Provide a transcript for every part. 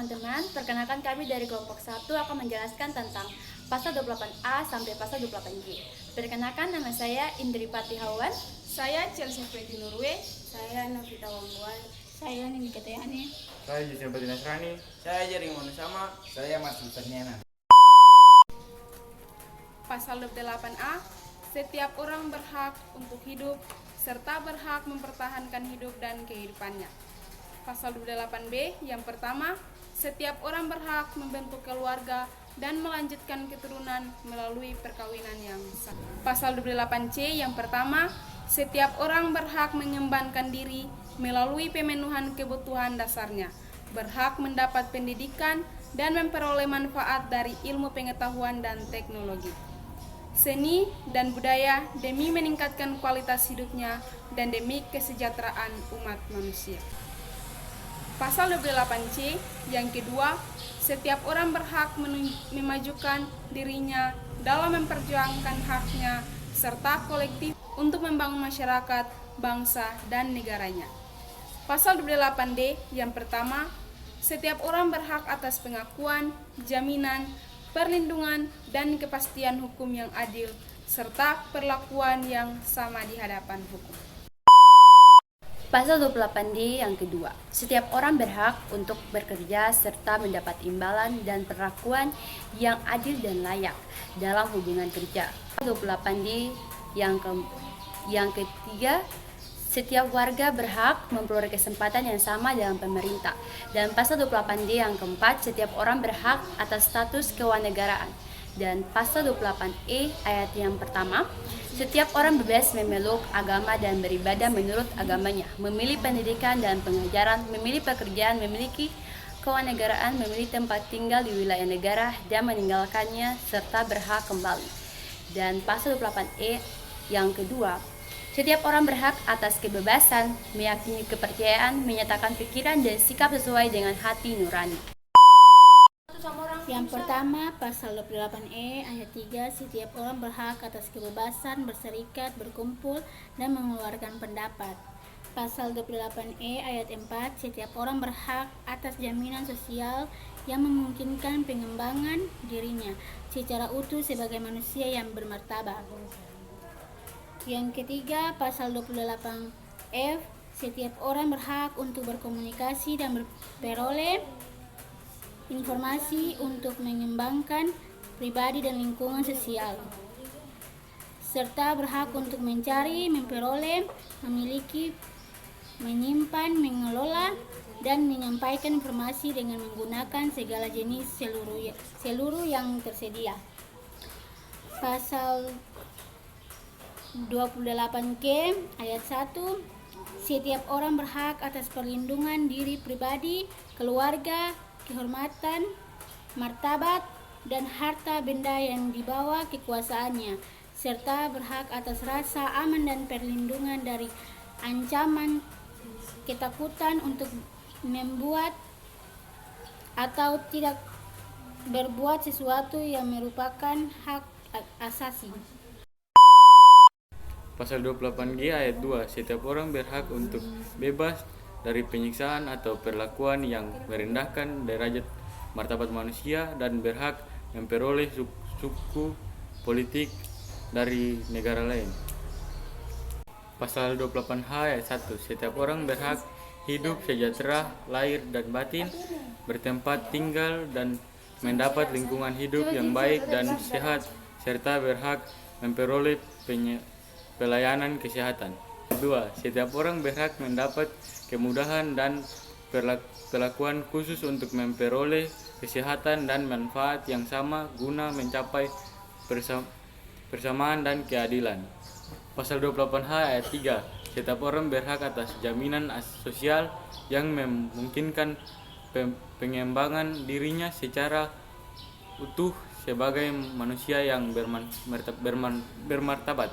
teman-teman, perkenalkan kami dari kelompok 1 akan menjelaskan tentang pasal 28A sampai pasal 28G. Perkenalkan, nama saya Indri Pati Hawan. Saya Chelsea Freddy Nurwe. Saya Novita Wangguan. Saya Nini Ketayani. Saya Jason Pati Nasrani. Saya Jering Monusama. Saya Mas Ternyana. Pasal 28A, setiap orang berhak untuk hidup serta berhak mempertahankan hidup dan kehidupannya. Pasal 28B, yang pertama, setiap orang berhak membentuk keluarga dan melanjutkan keturunan melalui perkawinan yang sah. Pasal 28C, yang pertama, setiap orang berhak mengembangkan diri melalui pemenuhan kebutuhan dasarnya, berhak mendapat pendidikan dan memperoleh manfaat dari ilmu pengetahuan dan teknologi, seni dan budaya demi meningkatkan kualitas hidupnya dan demi kesejahteraan umat manusia. Pasal 28C yang kedua, setiap orang berhak memajukan dirinya dalam memperjuangkan haknya serta kolektif untuk membangun masyarakat, bangsa, dan negaranya. Pasal 28D yang pertama, setiap orang berhak atas pengakuan, jaminan, perlindungan, dan kepastian hukum yang adil serta perlakuan yang sama di hadapan hukum. Pasal 28D yang kedua, setiap orang berhak untuk bekerja serta mendapat imbalan dan perlakuan yang adil dan layak dalam hubungan kerja. Pasal 28D yang ketiga, setiap warga berhak memperoleh kesempatan yang sama dalam pemerintah. Dan pasal 28D yang keempat, setiap orang berhak atas status kewarganegaraan. Dan pasal 28E ayat yang pertama, setiap orang bebas memeluk agama dan beribadah menurut agamanya, memilih pendidikan dan pengajaran, memilih pekerjaan, memiliki kewarganegaraan, memilih tempat tinggal di wilayah negara dan meninggalkannya serta berhak kembali. Dan pasal 28E yang kedua, setiap orang berhak atas kebebasan, meyakini kepercayaan, menyatakan pikiran dan sikap sesuai dengan hati nurani. Yang pertama, pasal 28E ayat 3, setiap orang berhak atas kebebasan berserikat, berkumpul, dan mengeluarkan pendapat. Pasal 28E ayat 4, setiap orang berhak atas jaminan sosial yang memungkinkan pengembangan dirinya secara utuh sebagai manusia yang bermartabat. Yang ketiga, pasal 28F, setiap orang berhak untuk berkomunikasi dan memperoleh informasi untuk mengembangkan pribadi dan lingkungan sosial, serta berhak untuk mencari, memperoleh, memiliki, menyimpan, mengelola, dan menyampaikan informasi dengan menggunakan segala jenis seluruh yang tersedia. Pasal 28G ayat 1, setiap orang berhak atas perlindungan diri pribadi, keluarga, kehormatan, martabat, dan harta benda yang dibawa kekuasaannya, serta berhak atas rasa aman dan perlindungan dari ancaman, ketakutan untuk membuat atau tidak berbuat sesuatu yang merupakan hak asasi. Pasal 28G ayat 2, setiap orang berhak untuk bebas dari penyiksaan atau perlakuan yang merendahkan derajat martabat manusia dan berhak memperoleh suku politik dari negara lain. Pasal 28H ayat 1, setiap orang berhak hidup sejahtera lahir dan batin, bertempat tinggal dan mendapat lingkungan hidup yang baik dan sehat, serta berhak memperoleh pelayanan kesehatan. Kedua, setiap orang berhak mendapat kemudahan dan perlakuan khusus untuk memperoleh kesehatan dan manfaat yang sama guna mencapai persamaan dan keadilan. Pasal 28H ayat 3, setiap orang berhak atas jaminan sosial yang memungkinkan pengembangan dirinya secara utuh sebagai manusia yang bermartabat.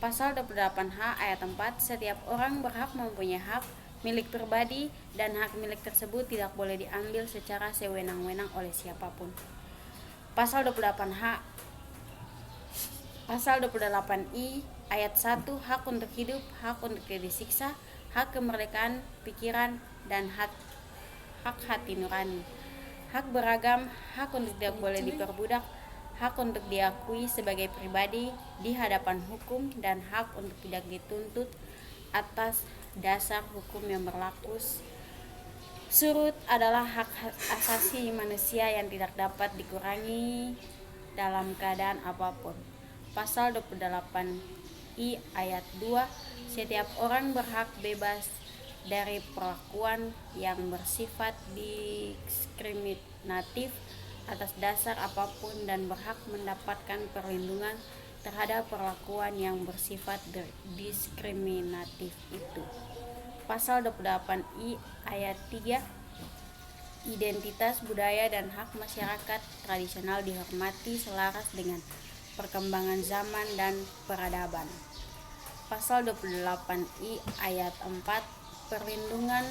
Pasal 28H ayat 4, setiap orang berhak mempunyai hak milik pribadi dan hak milik tersebut tidak boleh diambil secara sewenang-wenang oleh siapapun. Pasal 28I ayat 1, hak untuk hidup, hak untuk tidak disiksa, hak kemerdekaan pikiran dan hak hati nurani, hak beragam, hak untuk tidak boleh diperbudak, hak untuk diakui sebagai pribadi di hadapan hukum, dan hak untuk tidak dituntut atas dasar hukum yang berlaku. Surut adalah hak asasi manusia yang tidak dapat dikurangi dalam keadaan apapun. Pasal 28I ayat 2, setiap orang berhak bebas dari perlakuan yang bersifat diskriminatif atas dasar apapun dan berhak mendapatkan perlindungan terhadap perlakuan yang bersifat diskriminatif itu. Pasal 28I ayat 3, identitas budaya dan hak masyarakat tradisional dihormati selaras dengan perkembangan zaman dan peradaban. Pasal 28I ayat 4, perlindungan,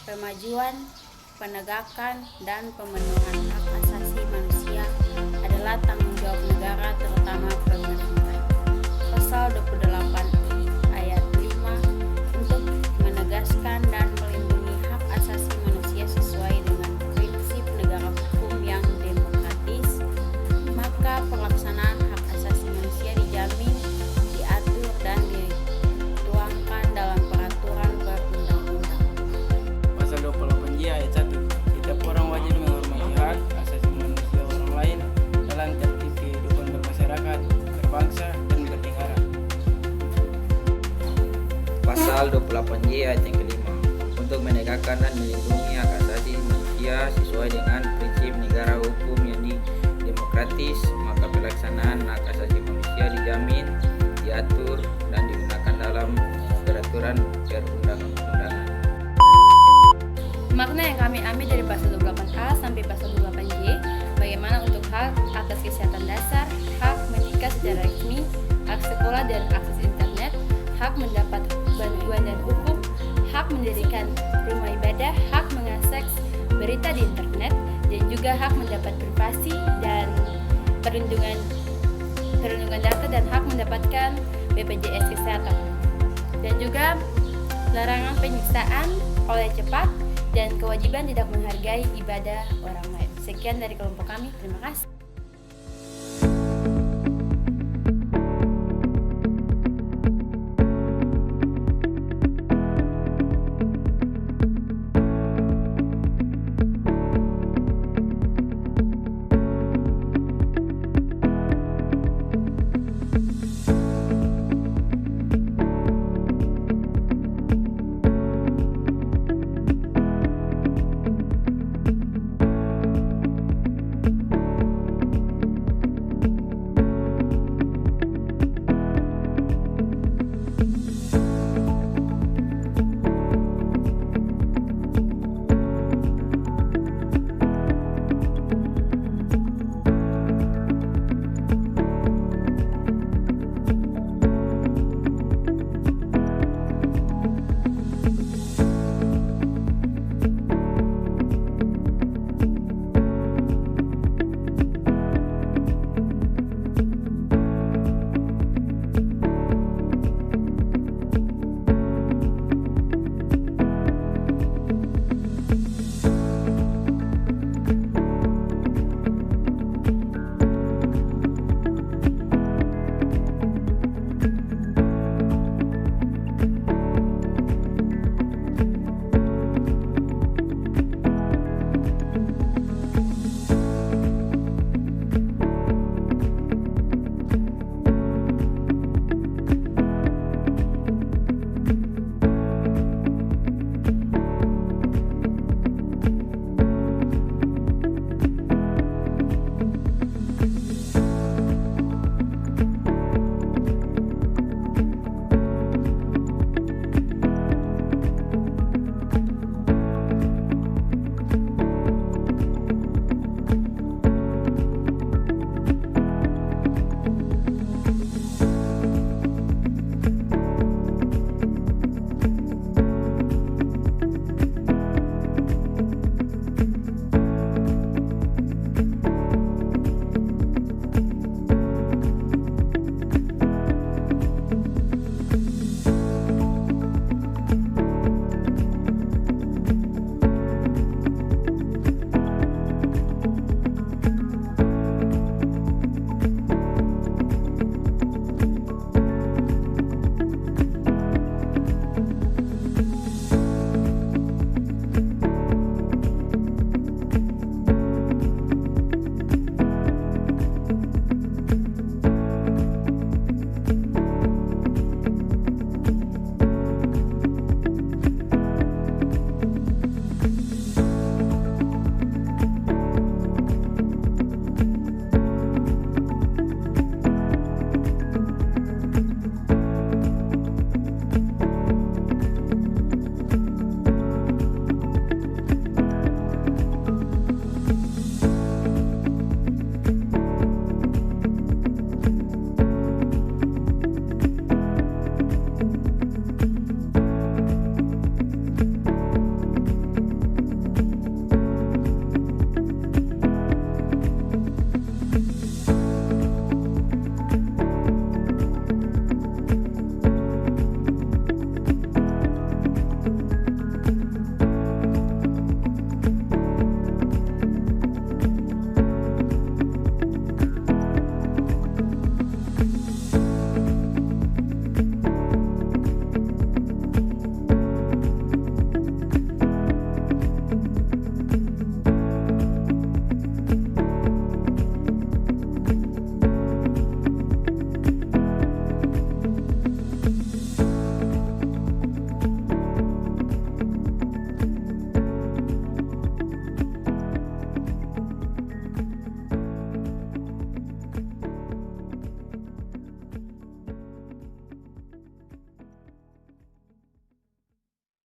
pemajuan, penegakan, dan pemenuhan hak asasi manusia adalah tanggung jawab negara, terutama pemerintah. Pasal 28I ayat 5, untuk menegaskan dan melindungi hak asasi manusia sesuai dengan prinsip negara hukum yang demokratis, maka pelaksanaan hak asasi manusia dijamin, diatur, dan dituangkan dalam peraturan perundang-undang. Pasal 28J ayat 1. Setiap orang wajib menghormati hak asasi manusia orang lain dalam tertib kehidupan bermasyarakat, berbangsa, dan bernegara. Pasal 28J ayat yang kelima, untuk menegakkan dan melindungi hak asasi manusia sesuai dengan prinsip negara hukum yang demokratis, maka pelaksanaan hak asasi manusia dijamin, diatur, dan digunakan dalam peraturan perundang-undangan. Makna yang kami ambil dari pasal 28A sampai pasal 28J, bagaimana untuk hak atas kesehatan dasar, hak menikah secara resmi, hak sekolah dan akses internet, hak mendapat bantuan dan hukum, hak mendirikan rumah ibadah, hak mengakses berita di internet, dan juga hak mendapat privasi dan perlindungan data, dan hak mendapatkan BPJS Kesehatan, dan juga larangan penyiksaan oleh cepat dan kewajiban tidak menghargai ibadah orang lain. Sekian dari kelompok kami, terima kasih.